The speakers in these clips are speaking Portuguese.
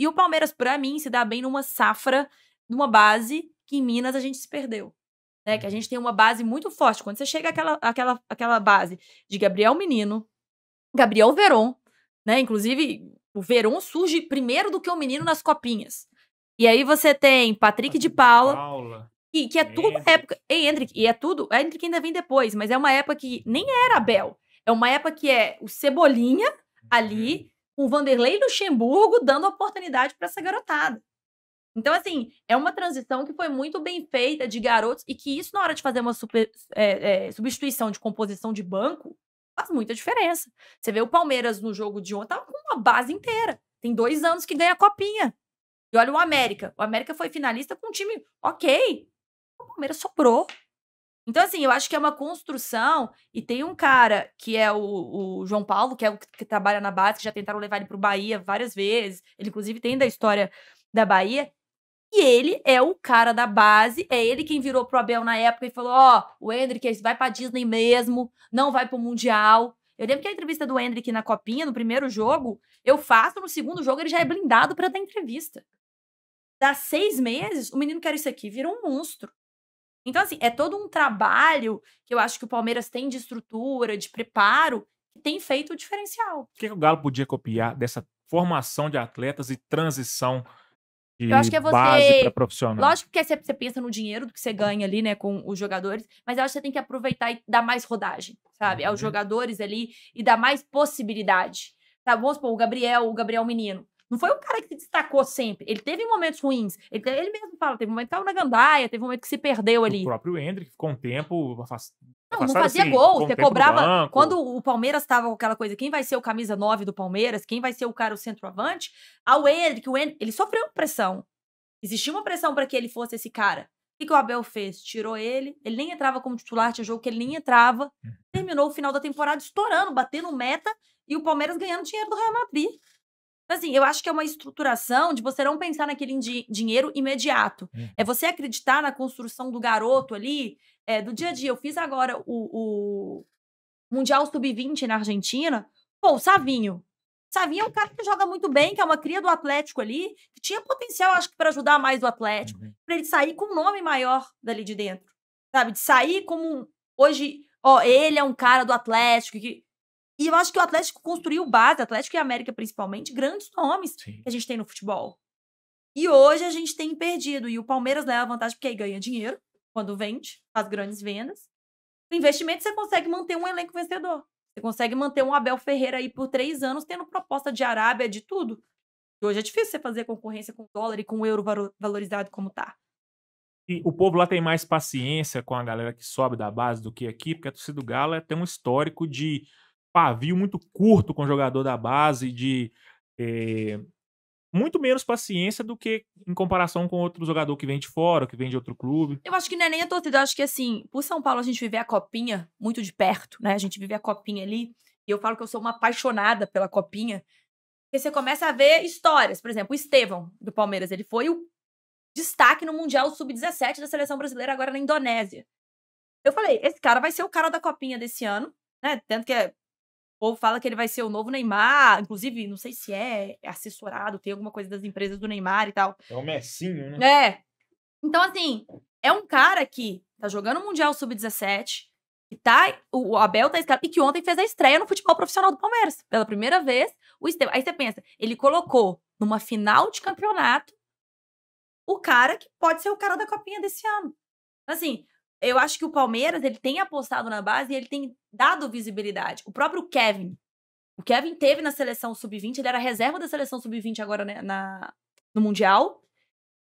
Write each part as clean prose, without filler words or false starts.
E o Palmeiras, pra mim, se dá bem numa safra, numa base que em Minas a gente se perdeu. Né? Que a gente tem uma base muito forte. Quando você chega àquela base de Gabriel Menino, Gabriel Veron, né? Inclusive, o Veron surge primeiro do que o Menino nas copinhas. E aí você tem Patrick de Paula. Que é tudo época. E Hendrick, e é tudo. A Hendrick ainda vem depois, mas é uma época que nem era Abel. É uma época que é o Cebolinha ali, com o Vanderlei Luxemburgo dando oportunidade para essa garotada. Então, assim, é uma transição que foi muito bem feita de garotos e que isso, na hora de fazer uma substituição de composição de banco, faz muita diferença. Você vê o Palmeiras no jogo de ontem, tava com uma base inteira. Tem 2 anos que ganha a copinha. E olha o América. O América foi finalista com um time ok. O Palmeiras sobrou. Então, assim, eu acho que é uma construção. E tem um cara que é o João Paulo, que é o que trabalha na base, que já tentaram levar ele pro Bahia várias vezes. Ele, inclusive, tem da história da Bahia. E ele é o cara da base, é ele quem virou pro Abel na época e falou: ó, o Hendrick vai pra Disney mesmo, não vai pro Mundial. Eu lembro que a entrevista do Hendrick na Copinha, no primeiro jogo, eu faço, no segundo jogo ele já é blindado pra dar entrevista. Dá 6 meses, o menino quer isso aqui, vira um monstro. Então, assim, é todo um trabalho que eu acho que o Palmeiras tem de estrutura, de preparo, que tem feito o diferencial. O que o Galo podia copiar dessa formação de atletas e transição Eu acho que é base para profissional? Lógico que você pensa no dinheiro do que você ganha ali, né, com os jogadores, mas eu acho que você tem que aproveitar e dar mais rodagem, sabe? Aos jogadores ali e dar mais possibilidade. Tá, vamos supor, o Gabriel Menino. Não foi um cara que se destacou sempre. Ele teve momentos ruins. Ele mesmo fala, teve um momento que tava na gandaia, teve um momento que se perdeu ali. O próprio Hendrick ficou um tempo não fazia assim, gol, você cobrava. Quando o Palmeiras tava com aquela coisa, quem vai ser o camisa 9 do Palmeiras, quem vai ser o cara, o centroavante, o Hendrick, ele sofreu pressão. Existia uma pressão para que ele fosse esse cara. O que o Abel fez? Tirou ele, ele nem entrava como titular, tinha jogo que ele nem entrava, terminou o final da temporada estourando, batendo meta, e o Palmeiras ganhando dinheiro do Real Madrid. Assim, eu acho que é uma estruturação de você não pensar naquele dinheiro imediato. É você acreditar na construção do garoto ali, do dia a dia. Eu fiz agora o Mundial Sub-20 na Argentina. Pô, o Savinho. Savinho é um cara que joga muito bem, que é uma cria do Atlético ali, que tinha potencial, acho que, para ajudar mais o Atlético, para ele sair com um nome maior dali de dentro. Sabe? De sair como hoje, ele é um cara do Atlético que... E eu acho que o Atlético construiu base, Atlético e América principalmente, grandes nomes que a gente tem no futebol. E hoje a gente tem perdido. E o Palmeiras leva vantagem porque aí ganha dinheiro quando vende, faz grandes vendas. O investimento você consegue manter um elenco vencedor. Você consegue manter um Abel Ferreira aí por 3 anos tendo proposta de Arábia, de tudo. E hoje é difícil você fazer concorrência com o dólar e com o euro valorizado como tá. E o povo lá tem mais paciência com a galera que sobe da base do que aqui, porque a torcida do Galo tem um histórico de pavio muito curto com o jogador da base, de muito menos paciência do que em comparação com outro jogador que vem de fora, que vem de outro clube. Eu acho que não é nem a torcida, eu acho que assim, por São Paulo a gente vive a Copinha muito de perto, né? A gente vive a Copinha ali, e eu falo que eu sou uma apaixonada pela Copinha, porque você começa a ver histórias. Por exemplo, o Estevão, do Palmeiras, ele foi o destaque no Mundial Sub-17 da Seleção Brasileira, agora na Indonésia. Eu falei, esse cara vai ser o cara da Copinha desse ano, né? Tanto que o povo fala que ele vai ser o novo Neymar, inclusive, não sei se é assessorado, tem alguma coisa das empresas do Neymar e tal. É o Messinho, né? Então, assim, é um cara que tá jogando o Mundial Sub-17, que o Abel tá escalado, e que ontem fez a estreia no futebol profissional do Palmeiras. Pela primeira vez, o Estevão. Aí você pensa, ele colocou numa final de campeonato o cara que pode ser o cara da Copinha desse ano. Assim, eu acho que o Palmeiras, ele tem apostado na base e ele tem dado visibilidade. O próprio Kevin. O Kevin teve na seleção Sub-20, ele era reserva da seleção Sub-20 agora, né, no Mundial.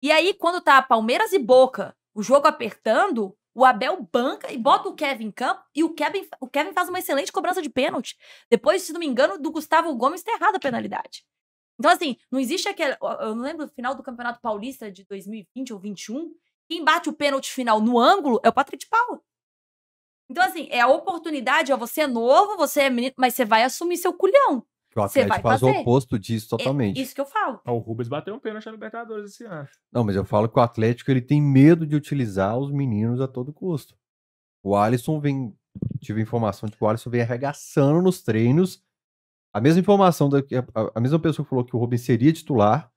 E aí, quando tá Palmeiras e Boca, o jogo apertando, o Abel banca e bota o Kevin em campo, e o Kevin faz uma excelente cobrança de pênalti. Depois, se não me engano, do Gustavo Gomes ter errado a penalidade. Então, assim, não existe aquele... Eu não lembro do final do Campeonato Paulista de 2020 ou 2021, quem bate o pênalti final no ângulo é o Patrick de Paula. Então, assim, é a oportunidade, você é novo, você é menino, mas você vai assumir seu culhão. O Atlético faz o oposto disso totalmente. É isso que eu falo. O Rubens bateu um pênalti na Libertadores esse ano. Não, mas eu falo que o Atlético ele tem medo de utilizar os meninos a todo custo. O Alisson tive informação de que o Alisson vem arregaçando nos treinos. A mesma informação, a mesma pessoa que falou que o Rubens seria titular,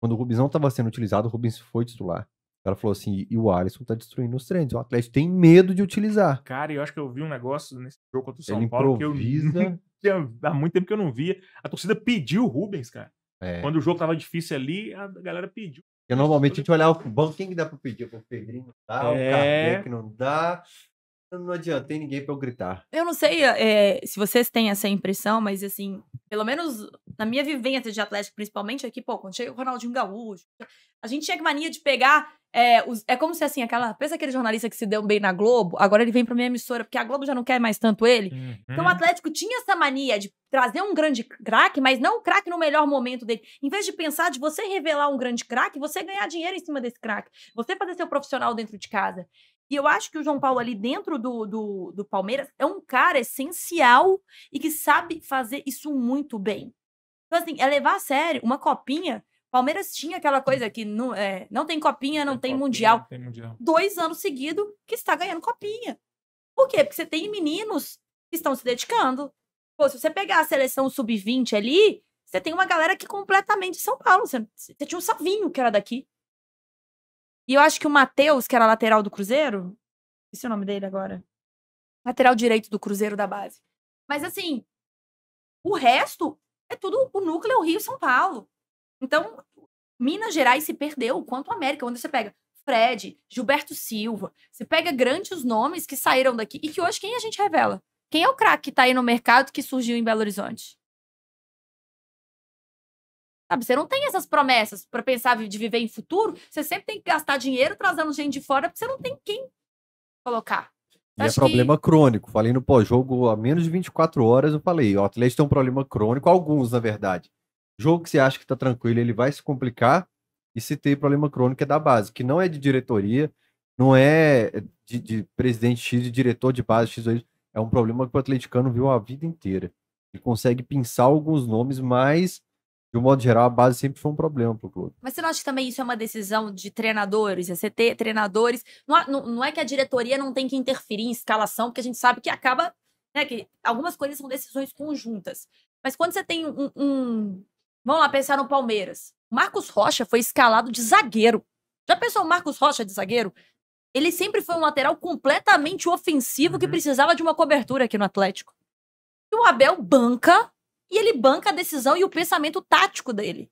Quando o Rubens não estava sendo utilizado, o Rubens foi titular. O cara falou assim, e o Alisson tá destruindo os treinos. O Atlético tem medo de utilizar. Cara, eu acho que eu vi um negócio nesse jogo contra o São Ele Paulo que eu improvisa. há muito tempo que eu não via. A torcida pediu o Rubens, cara. É. Quando o jogo tava difícil ali, a galera pediu. Porque normalmente a gente olhava pro banco, quem que dá pra pedir? O Pedrinho não dá, o Kardec não dá. Não adianta, tem ninguém pra eu gritar. Eu não sei se vocês têm essa impressão, mas assim, pelo menos na minha vivência de Atlético, principalmente aqui, pô, quando chega o Ronaldinho Gaúcho, a gente tinha que mania de pegar. É como se assim, pensa aquele jornalista que se deu bem na Globo, agora ele vem pra minha emissora, porque a Globo já não quer mais tanto ele. Então o Atlético tinha essa mania de trazer um grande craque, mas não o craque no melhor momento dele. Em vez de pensar de você revelar um grande craque, você ganhar dinheiro em cima desse craque. Você fazer seu profissional dentro de casa. E eu acho que o João Paulo ali dentro do Palmeiras é um cara essencial e que sabe fazer isso muito bem. Então, assim, é levar a sério uma copinha. Palmeiras tinha aquela coisa que não tem copinha, não tem mundial. Não tem mundial. 2 anos seguidos que está ganhando copinha. Por quê? Porque você tem meninos que estão se dedicando. Pô, se você pegar a seleção sub-20 ali, você tem uma galera que completamente de São Paulo. Você tinha um Savinho que era daqui. E eu acho que o Matheus, que era lateral do Cruzeiro, esse é o nome dele agora. Lateral direito do Cruzeiro da base. Mas assim, o resto é tudo o núcleo Rio e São Paulo. Então, Minas Gerais se perdeu, quanto a América, onde você pega Fred, Gilberto Silva, você pega grandes nomes que saíram daqui e que hoje quem a gente revela? Quem é o craque que tá aí no mercado que surgiu em Belo Horizonte? Sabe, você não tem essas promessas para pensar de viver em futuro, você sempre tem que gastar dinheiro trazendo gente de fora, porque você não tem quem colocar. E é problema crônico. Falei no pós-jogo há menos de 24 horas, eu falei, o Atlético tem um problema crônico, alguns, na verdade. Jogo que você acha que tá tranquilo, ele vai se complicar, e se tem problema crônico é da base, que não é de diretoria, não é de presidente X, de diretor de base X, é um problema que o atleticano viu a vida inteira. Ele consegue pensar alguns nomes, mas de um modo geral, a base sempre foi um problema pro clube. Mas você não acha que também isso é uma decisão de treinadores? É você ter treinadores. Não é que a diretoria não tem que interferir em escalação, porque a gente sabe que acaba. Né, que algumas coisas são decisões conjuntas. Mas quando você tem Vamos lá pensar no Palmeiras. Marcos Rocha foi escalado de zagueiro. Já pensou o Marcos Rocha de zagueiro? Ele sempre foi um lateral completamente ofensivo que precisava de uma cobertura aqui no Atlético. E o Abel banca. E ele banca a decisão e o pensamento tático dele.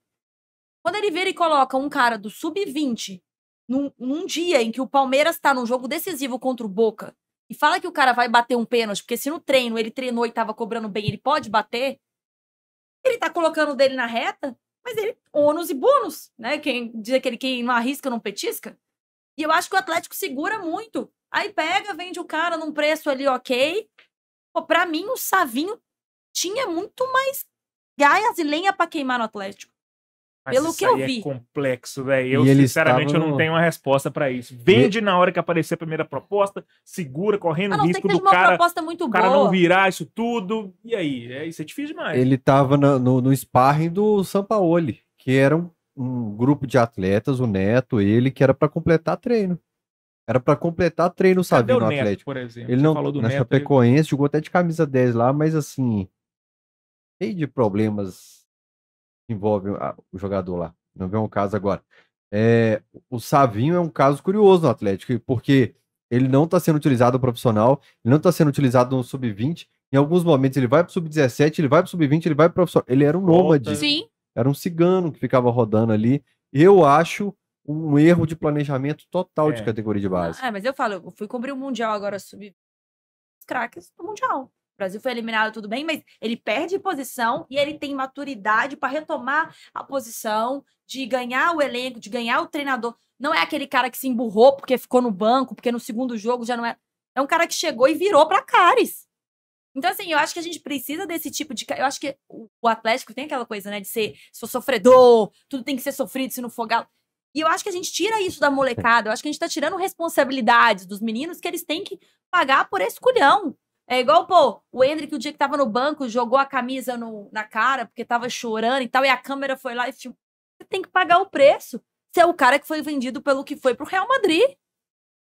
Quando ele vira e coloca um cara do sub-20 num dia em que o Palmeiras tá num jogo decisivo contra o Boca e fala que o cara vai bater um pênalti, porque se no treino ele treinou e tava cobrando bem, ele pode bater, ele tá colocando o dele na reta, mas ele ônus e bônus, né? Quem diz aquele quem não arrisca não petisca. E eu acho que o Atlético segura muito. Aí pega, vende o cara num preço ali ok. Pô, pra mim, o Savinho tinha muito mais gás e lenha pra queimar no Atlético. Mas pelo isso que eu aí vi. É complexo, velho. Eu, ele sinceramente, eu estava não no- tenho uma resposta pra isso. Vende na hora que aparecer a primeira proposta, segura, correndo A o não ser risco que seja do uma cara, proposta muito o cara boa. não virar isso tudo. E aí? Isso é difícil demais. Ele tava no sparring do Sampaoli, que era um grupo de atletas, o Neto, ele, que era pra completar treino. Era pra completar treino o Cadê Savinho o no Neto, Atlético. por exemplo? Ele Você não, falou do na Neto. Chapecoense, jogou até de camisa 10 lá, mas assim, cheio de problemas que envolvem o jogador lá. Não vem um caso agora. O Savinho é um caso curioso no Atlético, porque ele não está sendo utilizado no profissional, ele não está sendo utilizado no sub-20. Em alguns momentos ele vai para o sub-17, ele vai para o sub-20, ele vai para o profissional. Ele era um nômade, Sim. era um cigano que ficava rodando ali. Eu acho um erro de planejamento total de categoria de base. Mas eu falo, eu fui cobrir o Mundial agora, os craques do Mundial. O Brasil foi eliminado, tudo bem, mas ele perde posição e ele tem maturidade para retomar a posição, de ganhar o elenco, de ganhar o treinador. Não é aquele cara que se emburrou porque ficou no banco, porque no segundo jogo já não é. É um cara que chegou e virou para Cares. Então, assim, eu acho que a gente precisa desse tipo de. Eu acho que o Atlético tem aquela coisa, né, de ser sou sofredor, tudo tem que ser sofrido se não for galo. E eu acho que a gente tira isso da molecada. Eu acho que a gente tá tirando responsabilidades dos meninos que eles têm que pagar por esse culhão. É igual, pô, o Endrick, o dia que tava no banco, jogou a camisa na cara porque tava chorando e tal, e a câmera foi lá e filmou. Você tem que pagar o preço. Você é o cara que foi vendido pelo que foi pro Real Madrid.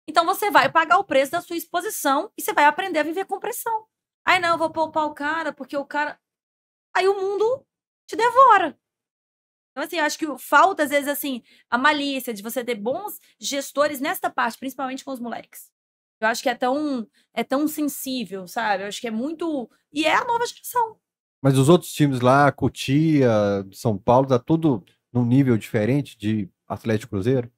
Então você vai pagar o preço da sua exposição e você vai aprender a viver com pressão. Aí não, eu vou poupar o cara porque o cara... Aí o mundo te devora. Então, assim, eu acho que falta, às vezes, assim, a malícia de você ter bons gestores nesta parte, principalmente com os moleques. Eu acho que é tão sensível, sabe? Eu acho que é muito... E é a nova geração. Mas os outros times lá, Cotia, São Paulo, tá tudo num nível diferente de Atlético Cruzeiro?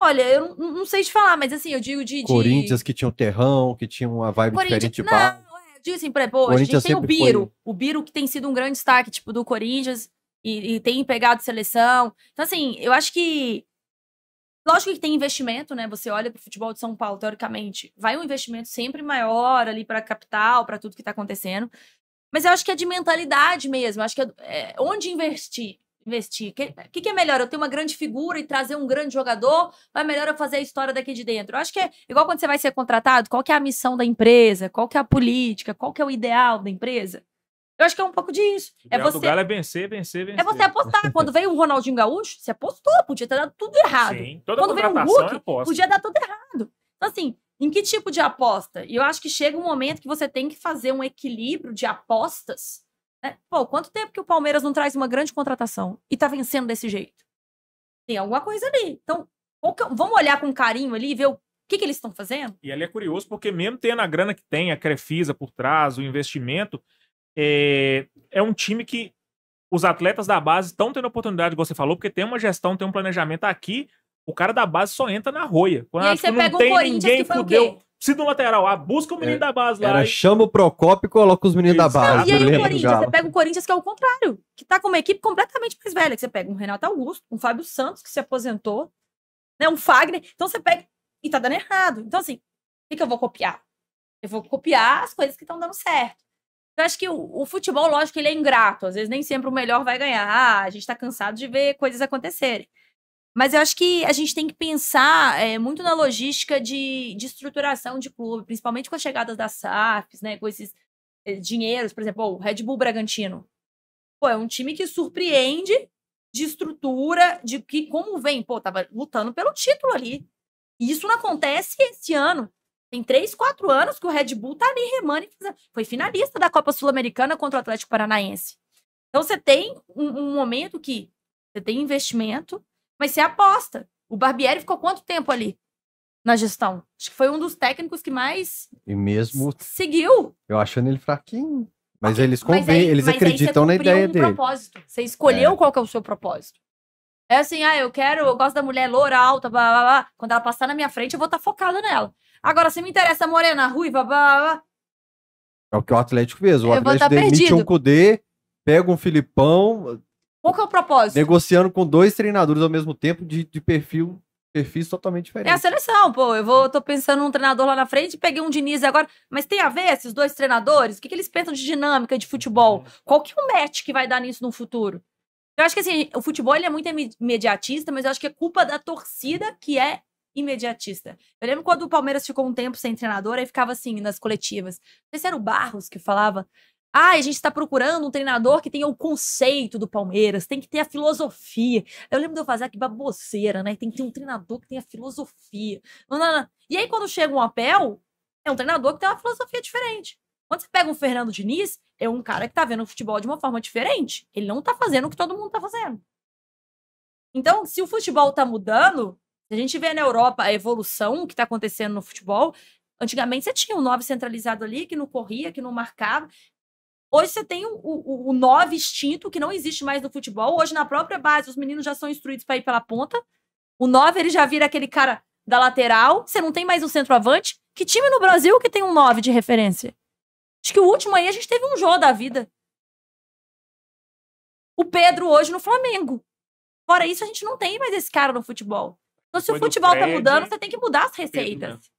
Olha, eu não sei te falar, mas assim, eu digo de... Corinthians, que tinha um terrão, que tinha uma vibe diferente de não, base. eu digo assim, por exemplo, hoje a gente tem o Biro. O Biro que tem sido um grande destaque, tipo, do Corinthians e tem pegado seleção. Então, assim, eu acho que... Lógico que tem investimento, né? Você olha pro futebol de São Paulo, teoricamente, vai um investimento sempre maior ali pra capital, pra tudo que tá acontecendo. Mas eu acho que é de mentalidade mesmo. Eu acho que é onde investir. O que é melhor? Eu ter uma grande figura e trazer um grande jogador? Ou é melhor eu fazer a história daqui de dentro? Eu acho que é igual quando você vai ser contratado, qual que é a missão da empresa? Qual que é a política? Qual que é o ideal da empresa? Eu acho que é um pouco disso. O ideal do Galo é vencer, vencer, vencer. É você apostar. Quando veio o Ronaldinho Gaúcho, você apostou, podia ter dado tudo errado. Sim, toda Quando veio o contratação Hulk, é aposta. podia dar tudo errado. Então, assim, em que tipo de aposta? E eu acho que chega um momento que você tem que fazer um equilíbrio de apostas. Né? Pô, quanto tempo que o Palmeiras não traz uma grande contratação e tá vencendo desse jeito? Tem alguma coisa ali. Então, vamos olhar com carinho ali e ver o que eles estão fazendo? E ali é curioso porque mesmo tendo a grana que tem, a Crefisa por trás, o investimento, é um time que os atletas da base estão tendo oportunidade, como você falou, porque tem uma gestão, tem um planejamento aqui. O cara da base só entra na roia. Quando e aí você pega o Corinthians, que foi o quê? Precisa do lateral. Busca o menino da base lá. Era chama o Procópio e coloca os meninos da base. Não, e aí o Corinthians, você pega o Corinthians que é o contrário. Que tá com uma equipe completamente mais velha. Que você pega um Renato Augusto, um Fábio Santos, que se aposentou, né, um Fagner. Então você pega... E tá dando errado. Então assim, o que eu vou copiar? Eu vou copiar as coisas que estão dando certo. Eu acho que o futebol, lógico, ele é ingrato. Às vezes nem sempre o melhor vai ganhar. A gente tá cansado de ver coisas acontecerem. Mas eu acho que a gente tem que pensar muito na logística de estruturação de clube, principalmente com as chegadas das SAFs, né? Com esses dinheiros, por exemplo, o Red Bull Bragantino. Pô, é um time que surpreende de estrutura, de que como vem, pô, tava lutando pelo título ali. E isso não acontece esse ano. Tem 3, 4 anos que o Red Bull tá ali remando e fazendo. Foi finalista da Copa Sul-Americana contra o Atlético Paranaense. Então você tem um momento que você tem investimento, mas você aposta. O Barbieri ficou quanto tempo ali na gestão? Acho que foi um dos técnicos que mais e mesmo seguiu. Eu achando ele fraquinho. Mas eles eles acreditam na ideia dele. Propósito. Você escolheu qual que é o seu propósito. É assim, eu gosto da mulher loura, alta, blá, blá, blá. Quando ela passar na minha frente, eu vou estar focada nela. Agora, se me interessa morena, ruiva, blá, blá, blá. É o que o Atlético fez. O Atlético demite um Cudê, pega um Filipão. Qual que é o propósito? Negociando com 2 treinadores ao mesmo tempo de perfis totalmente diferentes. É a seleção, pô. Tô pensando num treinador lá na frente, peguei um Diniz agora. Mas tem a ver esses 2 treinadores? O que eles pensam de dinâmica, de futebol? Qual que é o match que vai dar nisso no futuro? Eu acho que assim, o futebol ele é muito imediatista, mas eu acho que é culpa da torcida que é imediatista. Eu lembro quando o Palmeiras ficou um tempo sem treinador, aí ficava assim, nas coletivas. Não sei se era o Barros que falava... a gente está procurando um treinador que tenha o conceito do Palmeiras, tem que ter a filosofia. Eu lembro de eu fazer que baboseira, né? Tem que ter um treinador que tenha filosofia. Não. E aí, quando chega um Apel, é um treinador que tem uma filosofia diferente. Quando você pega um Fernando Diniz, é um cara que tá vendo o futebol de uma forma diferente. Ele não tá fazendo o que todo mundo tá fazendo. Então, se o futebol tá mudando, se a gente vê na Europa a evolução que tá acontecendo no futebol, antigamente você tinha um 9 centralizado ali, que não corria, que não marcava. Hoje você tem o 9 extinto, que não existe mais no futebol. Hoje, na própria base, os meninos já são instruídos para ir pela ponta. O 9, ele já vira aquele cara da lateral. Você não tem mais um centroavante. Que time no Brasil que tem um 9 de referência? Acho que o último aí, a gente teve um Jô da vida. O Pedro hoje no Flamengo. Fora isso, a gente não tem mais esse cara no futebol. Então, se o futebol tá mudando, você tem que mudar as receitas.